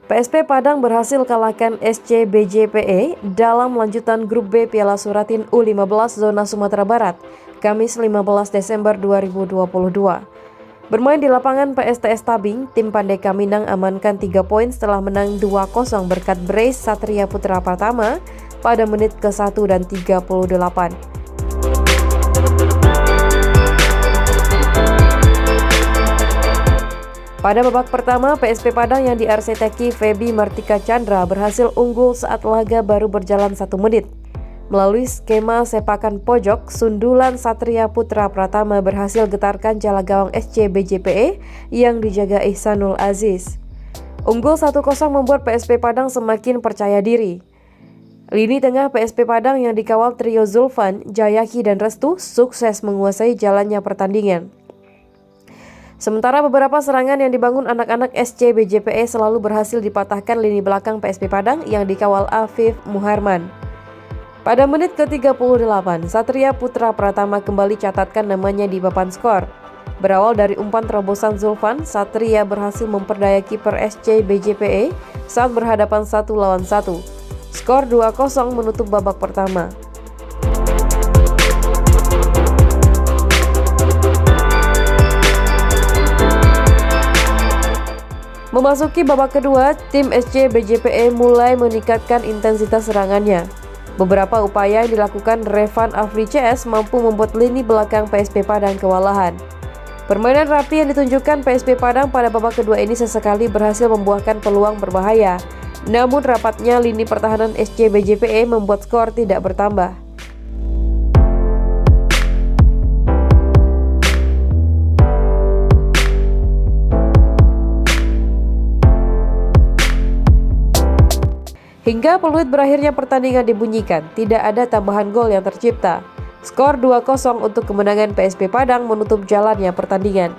PSP Padang berhasil kalahkan SC BJPE dalam lanjutan Grup B Piala Suratin U15 Zona Sumatera Barat, Kamis 15 Desember 2022. Bermain di lapangan PSTS Tabing, tim Pandeka Minang amankan 3 poin setelah menang 2-0 berkat brace Satria Putra Pratama pada menit ke-1 dan 38. Pada babak pertama, PSP Padang yang diarsiteki Feby Martika Chandra berhasil unggul saat laga baru berjalan 1 menit. Melalui skema sepakan pojok, sundulan Satria Putra Pratama berhasil getarkan jala gawang SC BJPE yang dijaga Ihsanul Aziz. Unggul 1-0 membuat PSP Padang semakin percaya diri. Lini tengah PSP Padang yang dikawal trio Zulfan, Jayaki, dan Restu sukses menguasai jalannya pertandingan. Sementara beberapa serangan yang dibangun anak-anak SC BJPE selalu berhasil dipatahkan lini belakang PSP Padang yang dikawal Afif Muharman. Pada menit ke-38, Satria Putra Pratama kembali catatkan namanya di papan skor. Berawal dari umpan terobosan Zulfan, Satria berhasil memperdaya kiper SC BJPE saat berhadapan 1 lawan 1. Skor 2-0 menutup babak pertama. Memasuki babak kedua, tim SC BJPE mulai meningkatkan intensitas serangannya. Beberapa upaya yang dilakukan Revan Afri CS mampu membuat lini belakang PSP Padang kewalahan. Permainan rapi yang ditunjukkan PSP Padang pada babak kedua ini sesekali berhasil membuahkan peluang berbahaya. Namun rapatnya lini pertahanan SC BJPE membuat skor tidak bertambah. Hingga peluit berakhirnya pertandingan dibunyikan, tidak ada tambahan gol yang tercipta. Skor 2-0 untuk kemenangan PSP Padang menutup jalannya pertandingan.